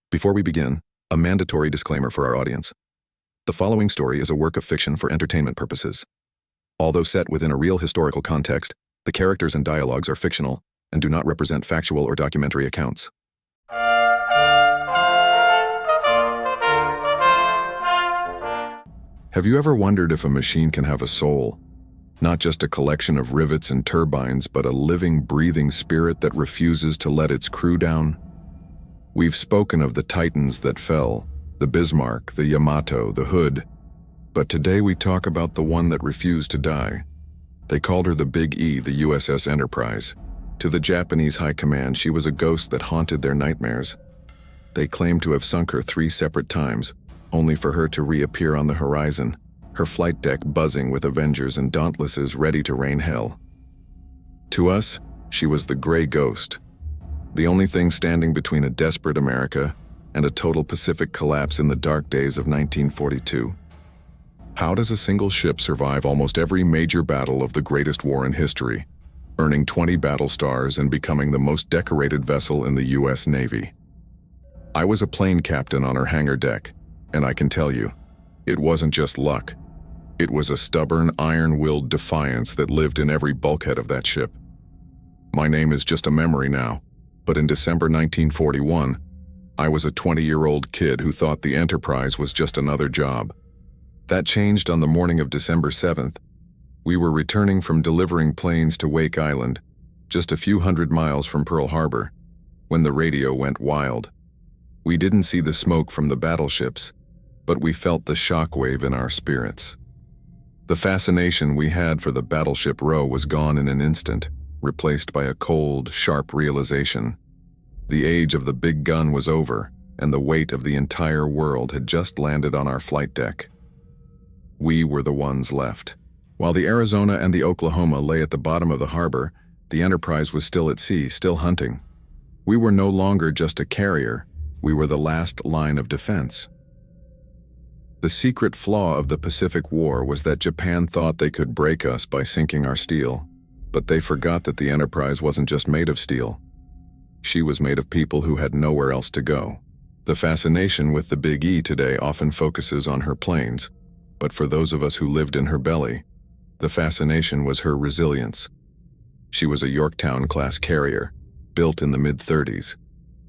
Before we begin, a mandatory disclaimer for our audience. The following story is a work of fiction for entertainment purposes. Although set within a real historical context, the characters and dialogues are fictional and do not represent factual or documentary accounts. Have you ever wondered if a machine can have a soul? Not just a collection of rivets and turbines, but a living, breathing spirit that refuses to let its crew down? We've spoken of the titans that fell, the Bismarck, the Yamato, the Hood, but today we talk about the one that refused to die. They called her the Big E, the USS Enterprise. To the Japanese high command, she was a ghost that haunted their nightmares. They claimed to have sunk her 3 separate times, only for her to reappear on the horizon, her flight deck buzzing with Avengers and Dauntlesses ready to rain hell. To us, she was the gray ghost, the only thing standing between a desperate America and a total Pacific collapse in the dark days of 1942. How does a single ship survive almost every major battle of the greatest war in history, earning 20 battle stars and becoming the most decorated vessel in the U.S. Navy? I was a plane captain on her hangar deck, and I can tell you, it wasn't just luck. It was a stubborn, iron-willed defiance that lived in every bulkhead of that ship. My name is just a memory now, but in December 1941, I was a 20-year-old kid who thought the Enterprise was just another job. That changed on the morning of December 7th. We were returning from delivering planes to Wake Island, just a few hundred miles from Pearl Harbor, when the radio went wild. We didn't see the smoke from the battleships, but we felt the shockwave in our spirits. The fascination we had for the battleship row was gone in an instant, replaced by a cold, sharp realization. The age of the big gun was over, and the weight of the entire world had just landed on our flight deck. We were the ones left. While the Arizona and the Oklahoma lay at the bottom of the harbor, the Enterprise was still at sea, still hunting. We were no longer just a carrier, we were the last line of defense. The secret flaw of the Pacific War was that Japan thought they could break us by sinking our steel. But they forgot that the Enterprise wasn't just made of steel. She was made of people who had nowhere else to go. The fascination with the Big E today often focuses on her planes, but for those of us who lived in her belly, the fascination was her resilience. She was a Yorktown-class carrier, built in the mid-30s,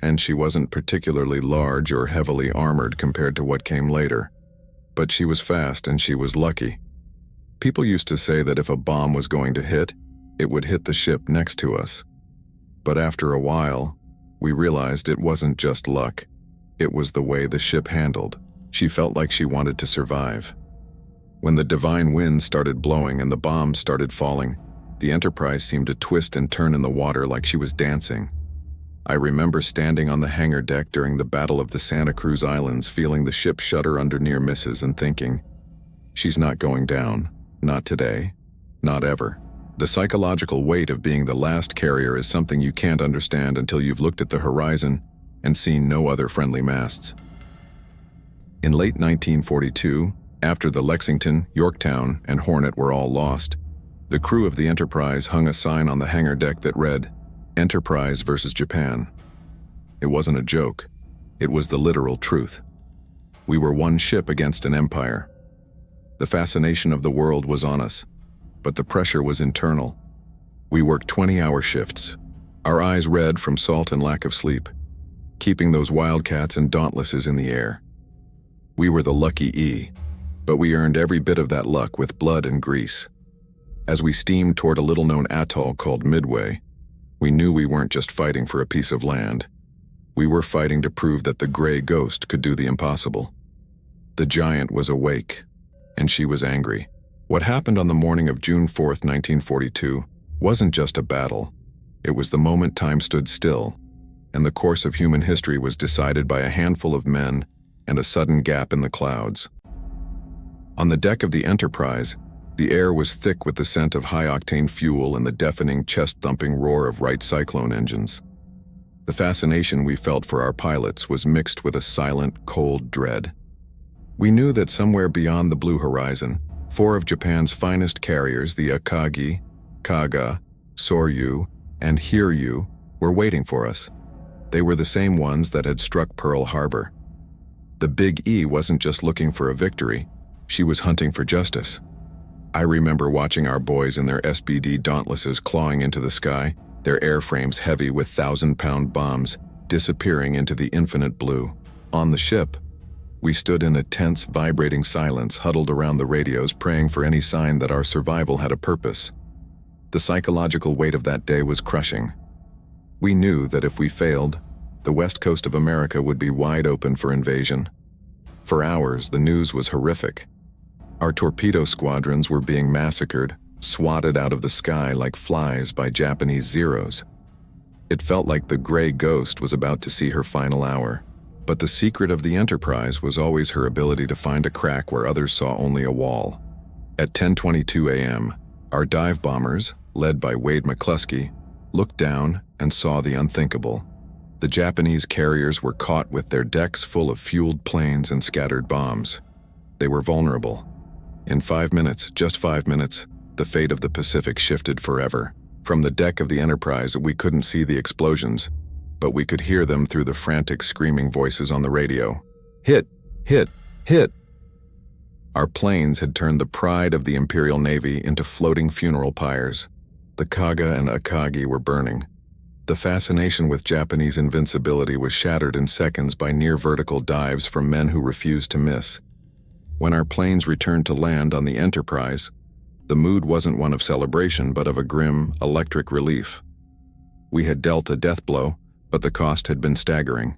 and she wasn't particularly large or heavily armored compared to what came later. But she was fast and she was lucky. People used to say that if a bomb was going to hit, it would hit the ship next to us. But after a while, we realized it wasn't just luck. It was the way the ship handled. She felt like she wanted to survive. When the divine wind started blowing and the bombs started falling, the Enterprise seemed to twist and turn in the water like she was dancing. I remember standing on the hangar deck during the Battle of the Santa Cruz Islands, feeling the ship shudder under near misses and thinking, she's not going down. Not today. Not ever. The psychological weight of being the last carrier is something you can't understand until you've looked at the horizon and seen no other friendly masts. In late 1942, after the Lexington, Yorktown, and Hornet were all lost, the crew of the Enterprise hung a sign on the hangar deck that read, "Enterprise versus Japan." It wasn't a joke. It was the literal truth. We were one ship against an empire. The fascination of the world was on us, but the pressure was internal. We worked 20-hour shifts, our eyes red from salt and lack of sleep, keeping those Wildcats and Dauntlesses in the air. We were the lucky E, but we earned every bit of that luck with blood and grease. As we steamed toward a little-known atoll called Midway, we knew we weren't just fighting for a piece of land. We were fighting to prove that the gray ghost could do the impossible. The giant was awake, and she was angry. What happened on the morning of June 4th, 1942, wasn't just a battle. It was the moment time stood still, and the course of human history was decided by a handful of men and a sudden gap in the clouds. On the deck of the Enterprise, the air was thick with the scent of high-octane fuel and the deafening, chest-thumping roar of Wright Cyclone engines. The fascination we felt for our pilots was mixed with a silent, cold dread. We knew that somewhere beyond the blue horizon, 4 of Japan's finest carriers, the Akagi, Kaga, Soryu, and Hiryu, were waiting for us. They were the same ones that had struck Pearl Harbor. The Big E wasn't just looking for a victory, she was hunting for justice. I remember watching our boys in their SBD Dauntlesses clawing into the sky, their airframes heavy with 1,000-pound bombs, disappearing into the infinite blue. On the ship, we stood in a tense, vibrating silence, huddled around the radios, praying for any sign that our survival had a purpose. The psychological weight of that day was crushing. We knew that if we failed, the west coast of America would be wide open for invasion. For hours, the news was horrific. Our torpedo squadrons were being massacred, swatted out of the sky like flies by Japanese Zeros. It felt like the gray ghost was about to see her final hour. But the secret of the Enterprise was always her ability to find a crack where others saw only a wall. At 10:22 a.m., our dive bombers, led by Wade McCluskey, looked down and saw the unthinkable. The Japanese carriers were caught with their decks full of fueled planes and scattered bombs. They were vulnerable. In 5 minutes, just 5 minutes, the fate of the Pacific shifted forever. From the deck of the Enterprise, we couldn't see the explosions, but we could hear them through the frantic screaming voices on the radio. Hit! Hit! Hit! Our planes had turned the pride of the Imperial Navy into floating funeral pyres. The Kaga and Akagi were burning. The fascination with Japanese invincibility was shattered in seconds by near-vertical dives from men who refused to miss. When our planes returned to land on the Enterprise, the mood wasn't one of celebration but of a grim, electric relief. We had dealt a death blow, but the cost had been staggering.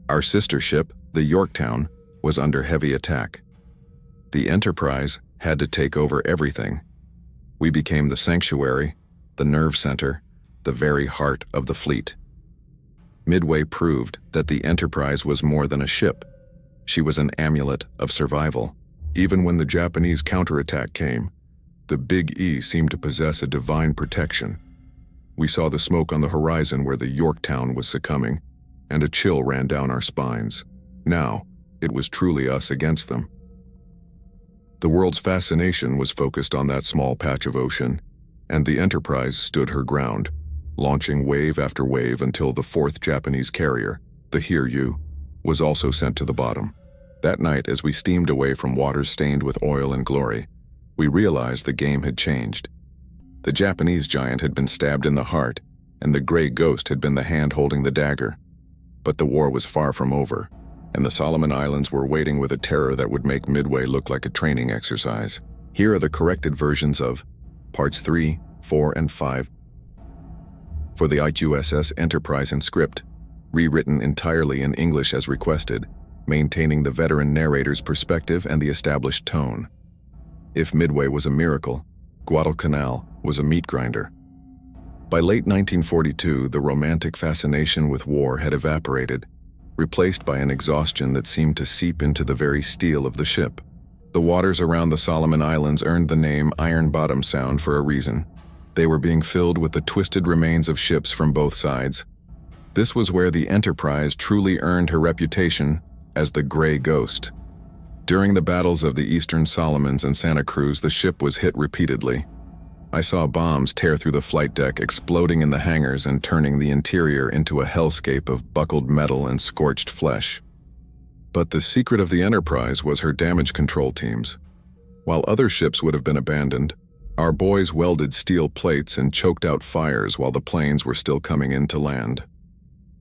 Our sister ship, the Yorktown, was under heavy attack. The Enterprise had to take over everything. We became the sanctuary, the nerve center, the very heart of the fleet. Midway proved that the Enterprise was more than a ship. She was an amulet of survival. Even when the Japanese counterattack came, the Big E seemed to possess a divine protection. We saw the smoke on the horizon where the Yorktown was succumbing, and a chill ran down our spines. Now, it was truly us against them. The world's fascination was focused on that small patch of ocean, and the Enterprise stood her ground, launching wave after wave until the fourth Japanese carrier, the Hiryu, was also sent to the bottom. That night, as we steamed away from waters stained with oil and glory, we realized the game had changed. The Japanese giant had been stabbed in the heart, and the gray ghost had been the hand holding the dagger. But the war was far from over, and the Solomon Islands were waiting with a terror that would make Midway look like a training exercise. Here are the corrected versions of Parts 3, 4, and 5 for the USS Enterprise in script, rewritten entirely in English as requested, maintaining the veteran narrator's perspective and the established tone. If Midway was a miracle, Guadalcanal was a meat grinder. By late 1942, the romantic fascination with war had evaporated, replaced by an exhaustion that seemed to seep into the very steel of the ship. The waters around the Solomon Islands earned the name Iron Bottom Sound for a reason. They were being filled with the twisted remains of ships from both sides. This was where the Enterprise truly earned her reputation as the Gray Ghost. During the battles of the Eastern Solomons and Santa Cruz, the ship was hit repeatedly. I saw bombs tear through the flight deck, exploding in the hangars and turning the interior into a hellscape of buckled metal and scorched flesh. But the secret of the Enterprise was her damage control teams. While other ships would have been abandoned, our boys welded steel plates and choked out fires while the planes were still coming in to land.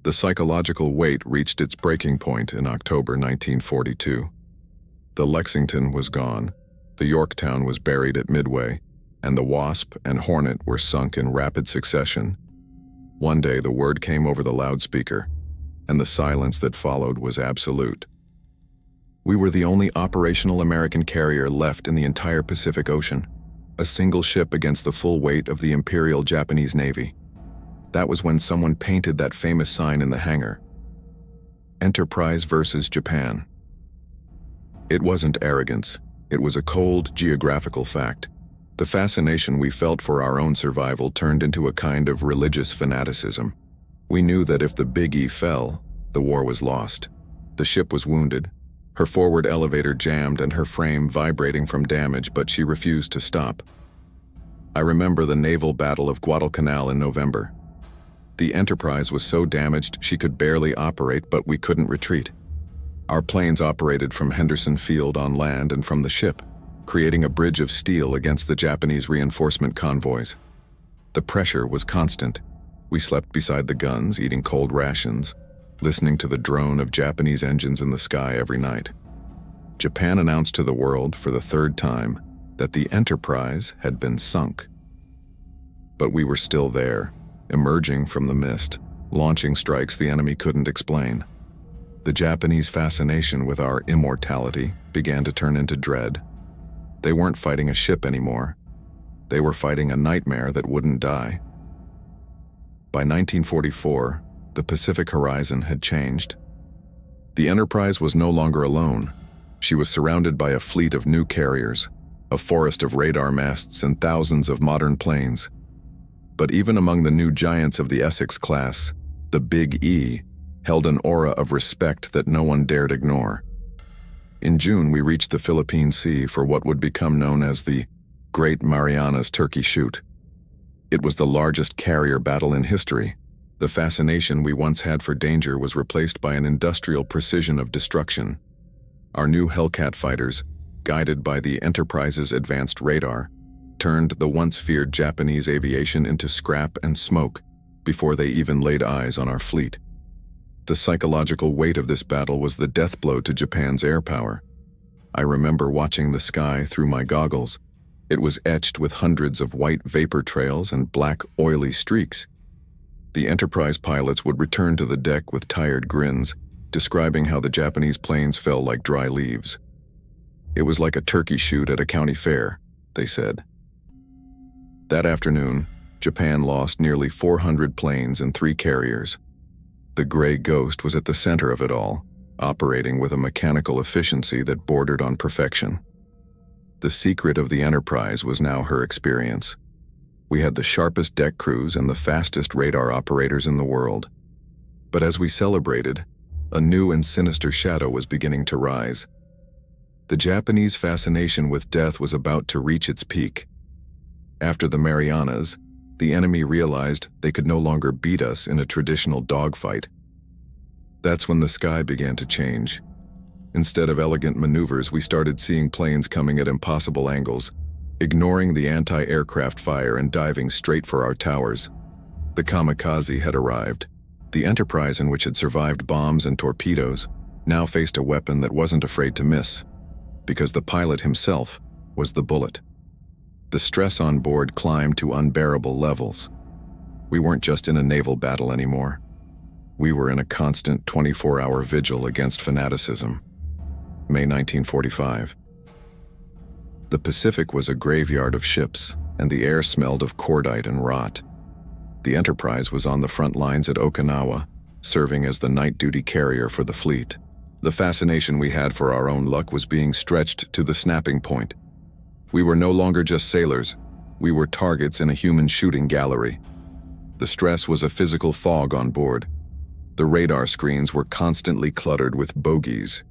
The psychological weight reached its breaking point in October 1942. The Lexington was gone, the Yorktown was buried at Midway, and the Wasp and Hornet were sunk in rapid succession. One day the word came over the loudspeaker, and the silence that followed was absolute. We were the only operational American carrier left in the entire Pacific Ocean, a single ship against the full weight of the Imperial Japanese Navy. That was when someone painted that famous sign in the hangar. Enterprise versus Japan. It wasn't arrogance, it was a cold, geographical fact. The fascination we felt for our own survival turned into a kind of religious fanaticism. We knew that if the Big E fell, the war was lost. The ship was wounded, her forward elevator jammed and her frame vibrating from damage, but she refused to stop. I remember the naval battle of Guadalcanal in November. The Enterprise was so damaged she could barely operate, but we couldn't retreat. Our planes operated from Henderson Field on land and from the ship, creating a bridge of steel against the Japanese reinforcement convoys. The pressure was constant. We slept beside the guns, eating cold rations, listening to the drone of Japanese engines in the sky every night. Japan announced to the world for the third time that the Enterprise had been sunk. But we were still there, emerging from the mist, launching strikes the enemy couldn't explain. The Japanese fascination with our immortality began to turn into dread. They weren't fighting a ship anymore. They were fighting a nightmare that wouldn't die. By 1944, the Pacific horizon had changed. The Enterprise was no longer alone. She was surrounded by a fleet of new carriers, a forest of radar masts and thousands of modern planes. But even among the new giants of the Essex class, the Big E held an aura of respect that no one dared ignore. In June, we reached the Philippine Sea for what would become known as the Great Marianas Turkey Shoot. It was the largest carrier battle in history. The fascination we once had for danger was replaced by an industrial precision of destruction. Our new Hellcat fighters, guided by the Enterprise's advanced radar, turned the once feared Japanese aviation into scrap and smoke before they even laid eyes on our fleet. The psychological weight of this battle was the death blow to Japan's air power. I remember watching the sky through my goggles. It was etched with hundreds of white vapor trails and black, oily streaks. The Enterprise pilots would return to the deck with tired grins, describing how the Japanese planes fell like dry leaves. It was like a turkey shoot at a county fair, they said. That afternoon, Japan lost nearly 400 planes and 3 carriers. The Gray Ghost was at the center of it all, operating with a mechanical efficiency that bordered on perfection. The secret of the Enterprise was now her experience. We had the sharpest deck crews and the fastest radar operators in the world. But as we celebrated, a new and sinister shadow was beginning to rise. The Japanese fascination with death was about to reach its peak. After the Marianas, the enemy realized they could no longer beat us in a traditional dogfight. That's when the sky began to change. Instead of elegant maneuvers, we started seeing planes coming at impossible angles, ignoring the anti-aircraft fire and diving straight for our towers. The Kamikaze had arrived. The Enterprise, in which had survived bombs and torpedoes, now faced a weapon that wasn't afraid to miss, because the pilot himself was the bullet. The stress on board climbed to unbearable levels. We weren't just in a naval battle anymore. We were in a constant 24-hour vigil against fanaticism. May 1945. The Pacific was a graveyard of ships, and the air smelled of cordite and rot. The Enterprise was on the front lines at Okinawa, serving as the night-duty carrier for the fleet. The fascination we had for our own luck was being stretched to the snapping point. We were no longer just sailors. We were targets in a human shooting gallery. The stress was a physical fog on board. The radar screens were constantly cluttered with bogeys,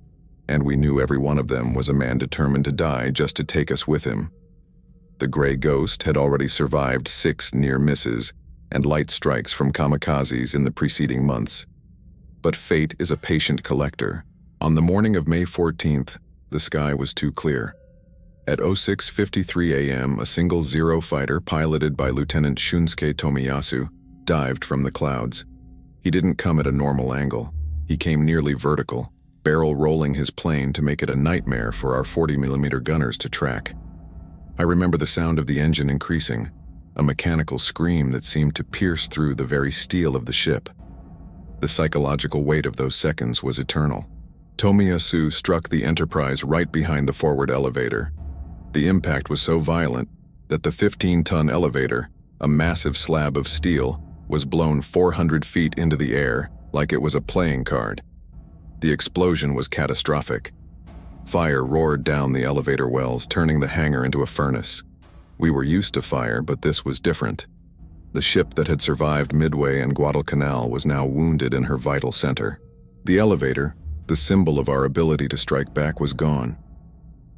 and we knew every one of them was a man determined to die just to take us with him. The Gray Ghost had already survived 6 near misses and light strikes from kamikazes in the preceding months. But fate is a patient collector. On the morning of May 14th, the sky was too clear. At 06:53 a.m., a single Zero fighter piloted by Lieutenant Shunsuke Tomiyasu dived from the clouds. He didn't come at a normal angle. He came nearly vertical, barrel rolling his plane to make it a nightmare for our 40mm gunners to track. I remember the sound of the engine increasing, a mechanical scream that seemed to pierce through the very steel of the ship. The psychological weight of those seconds was eternal. Tomiyasu struck the Enterprise right behind the forward elevator. The impact was so violent that the 15-ton elevator, a massive slab of steel, was blown 400 feet into the air like it was a playing card. The explosion was catastrophic. Fire roared down the elevator wells, turning the hangar into a furnace. We were used to fire, but this was different. The ship that had survived Midway and Guadalcanal was now wounded in her vital center. The elevator, the symbol of our ability to strike back, was gone.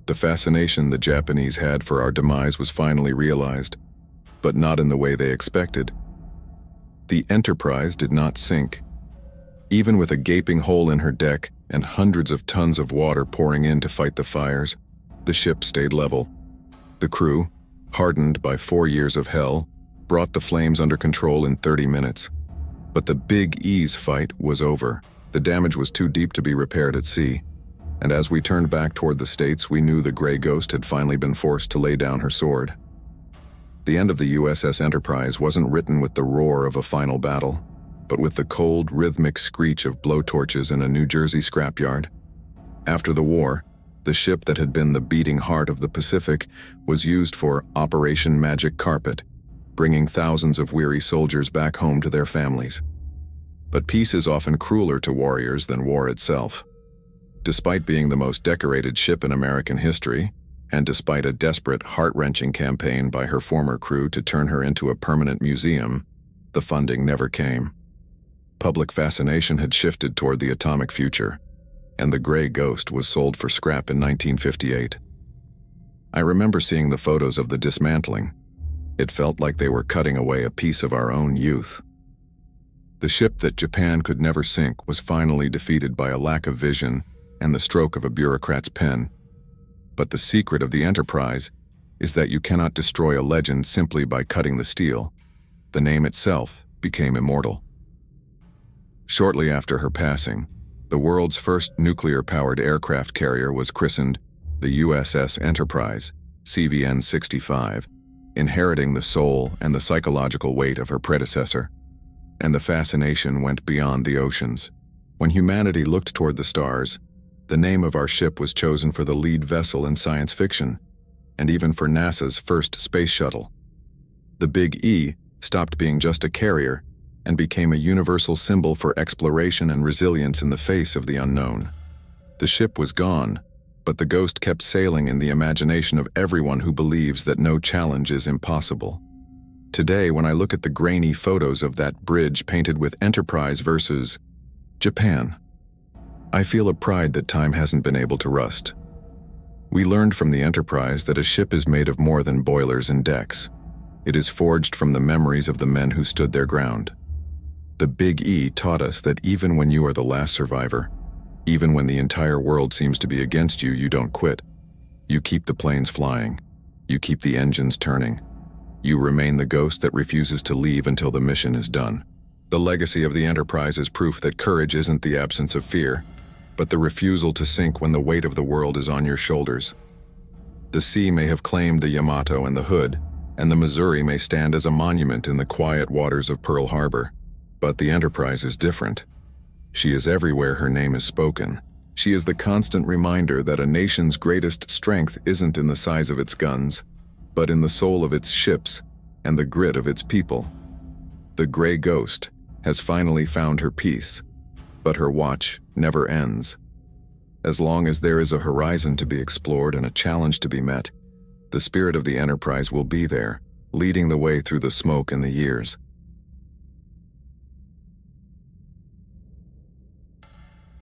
The fascination the Japanese had for our demise was finally realized, but not in the way they expected. The Enterprise did not sink. Even with a gaping hole in her deck and hundreds of tons of water pouring in to fight the fires, the ship stayed level. The crew, hardened by 4 years of hell, brought the flames under control in 30 minutes. But the Big E's fight was over. The damage was too deep to be repaired at sea. And as we turned back toward the States, we knew the Gray Ghost had finally been forced to lay down her sword. The end of the USS Enterprise wasn't written with the roar of a final battle, but with the cold, rhythmic screech of blowtorches in a New Jersey scrapyard. After the war, the ship that had been the beating heart of the Pacific was used for Operation Magic Carpet, bringing thousands of weary soldiers back home to their families. But peace is often crueler to warriors than war itself. Despite being the most decorated ship in American history, and despite a desperate, heart-wrenching campaign by her former crew to turn her into a permanent museum, the funding never came. Public fascination had shifted toward the atomic future, and the Gray Ghost was sold for scrap in 1958. I remember seeing the photos of the dismantling. It felt like they were cutting away a piece of our own youth. The ship that Japan could never sink was finally defeated by a lack of vision and the stroke of a bureaucrat's pen. But the secret of the Enterprise is that you cannot destroy a legend simply by cutting the steel. The name itself became immortal. Shortly after her passing, the world's first nuclear-powered aircraft carrier was christened the USS Enterprise, CVN-65, inheriting the soul and the psychological weight of her predecessor. And the fascination went beyond the oceans. When humanity looked toward the stars, the name of our ship was chosen for the lead vessel in science fiction, and even for NASA's first space shuttle. The Big E stopped being just a carrier and became a universal symbol for exploration and resilience in the face of the unknown. The ship was gone, but the ghost kept sailing in the imagination of everyone who believes that no challenge is impossible. Today, when I look at the grainy photos of that bridge painted with Enterprise versus Japan, I feel a pride that time hasn't been able to rust. We learned from the Enterprise that a ship is made of more than boilers and decks. It is forged from the memories of the men who stood their ground. The Big E taught us that even when you are the last survivor, even when the entire world seems to be against you, you don't quit. You keep the planes flying. You keep the engines turning. You remain the ghost that refuses to leave until the mission is done. The legacy of the Enterprise is proof that courage isn't the absence of fear, but the refusal to sink when the weight of the world is on your shoulders. The sea may have claimed the Yamato and the Hood, and the Missouri may stand as a monument in the quiet waters of Pearl Harbor. But the Enterprise is different. She is everywhere her name is spoken. She is the constant reminder that a nation's greatest strength isn't in the size of its guns, but in the soul of its ships and the grit of its people. The Gray Ghost has finally found her peace, but her watch never ends. As long as there is a horizon to be explored and a challenge to be met, the spirit of the Enterprise will be there, leading the way through the smoke and the years.